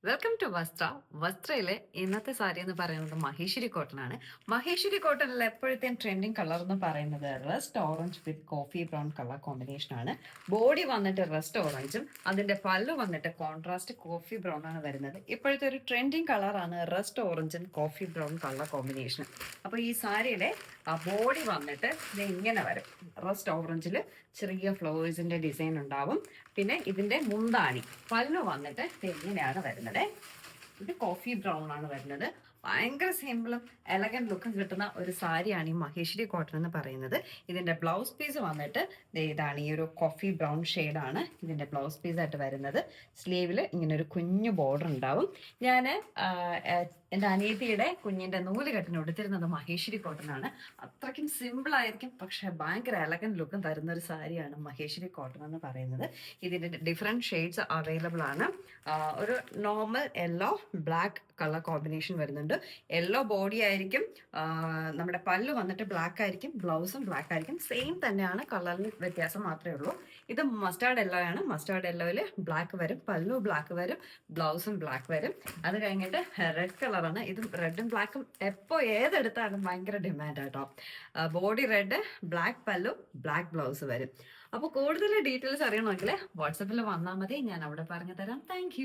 Welcome to വസ്ത്ര. വസ്ത്രയിലെ ഇന്നത്തെ സാരി എന്ന് പറയുന്നത് മഹേശ്വരി കോട്ടൺ ആണ്. മഹേശ്വരി കോട്ടണിൽ എപ്പോഴത്തെയും ട്രെൻഡിങ് കളർ എന്ന് പറയുന്നത് റസ്റ്റ് ഓറഞ്ച് വിത്ത് കോഫി ബ്രൗൺ കളർ കോമ്പിനേഷൻ ആണ്. ബോഡി വന്നിട്ട് റസ്റ്റ് ഓറഞ്ചും അതിന്റെ പല്ലു വന്നിട്ട് കോൺട്രാസ്റ്റ് കോഫി ബ്രൗൺ ആണ് വരുന്നത്. ഇപ്പോഴത്തെ ഒരു ട്രെൻഡിങ് കളറാണ് റസ്റ്റ് ഓറഞ്ചും കോഫി ബ്രൗൺ കളർ കോമ്പിനേഷൻ. അപ്പോൾ ഈ സാരിയുടെ ബോഡി വന്നിട്ട് ഇത് ഇങ്ങനെ വരും. റസ്റ്റ് ഓറഞ്ചിൽ ചെറിയ ഫ്ലവേഴ്സിന്റെ ഡിസൈൻ ഉണ്ടാവും. പിന്നെ ഇതിന്റെ മുന്താണി പല്ലു വന്നിട്ട് ഇങ്ങനെയാണ് വരുന്നത്. ഇത് കോഫി ബ്രൗൺ ആണ് വരുന്നത്. ഭയങ്കര സിമ്പിളും എലഗന്റ് ലുക്കും കിട്ടുന്ന ഒരു സാരിയാണ് ഈ മഹേശ്വരി കോട്ടൺ എന്ന് പറയുന്നത്. ഇതിന്റെ ബ്ലൗസ് പീസ് വന്നിട്ട് ഇതാണ്, ഈ ഒരു കോഫി ബ്രൗൺ ഷെയ്ഡാണ് ഇതിന്റെ ബ്ലൗസ് പീസ് ആയിട്ട് വരുന്നത്. സ്ലീവിൽ ഇങ്ങനെ ഒരു കുഞ്ഞു ബോർഡർ ഉണ്ടാവും. ഞാൻ എൻ്റെ അനിയത്തിയുടെ കുഞ്ഞിന്റെ നൂല് കെട്ടിന് എടുത്തിരുന്നത് മഹേശ്വരി കോട്ടൺ ആണ്. അത്രയ്ക്കും സിമ്പിൾ ആയിരിക്കും, പക്ഷെ ഭയങ്കര എലഗന്റ് ലുക്കും തരുന്ന ഒരു സാരിയാണ് മഹേശ്വരി കോട്ടൺ എന്ന് പറയുന്നത്. ഇതിന്റെ ഡിഫറെന്റ് ഷെയ്ഡ്സ് അവൈലബിൾ ആണ്. ഒരു normal yellow black colour combination വരുന്നുണ്ട്. യെല്ലോ ബോഡി ആയിരിക്കും, നമ്മുടെ പല്ലു വന്നിട്ട് ബ്ലാക്ക് ആയിരിക്കും, ബ്ലൗസും ബ്ലാക്ക് ആയിരിക്കും. സെയിം തന്നെയാണ്, കളറിൽ വ്യത്യാസം മാത്രമേ ഉള്ളൂ. ഇത് മസ്റ്റാർഡ് യെല്ലോ ആണ്. മസ്റ്റാർഡ് യെല്ലോയിൽ ബ്ലാക്ക് വരും, പല്ലു ബ്ലാക്ക് വരും, ബ്ലൗസും ബ്ലാക്ക് വരും. അത് കഴിഞ്ഞിട്ട് റെഡ് കളറാണ്. ഇതും റെഡും ബ്ലാക്കും എപ്പോൾ ഏതെടുത്താലും ഭയങ്കര ഡിമാൻഡ് ആട്ടോ. ബോഡി റെഡ്, ബ്ലാക്ക് പല്ലു, ബ്ലാക്ക് ബ്ലൗസ് വരും. അപ്പോൾ കൂടുതൽ ഡീറ്റെയിൽസ് അറിയണമെങ്കിൽ വാട്സപ്പിൽ വന്നാൽ മതി, ഞാൻ അവിടെ പറഞ്ഞു തരാം. താങ്ക്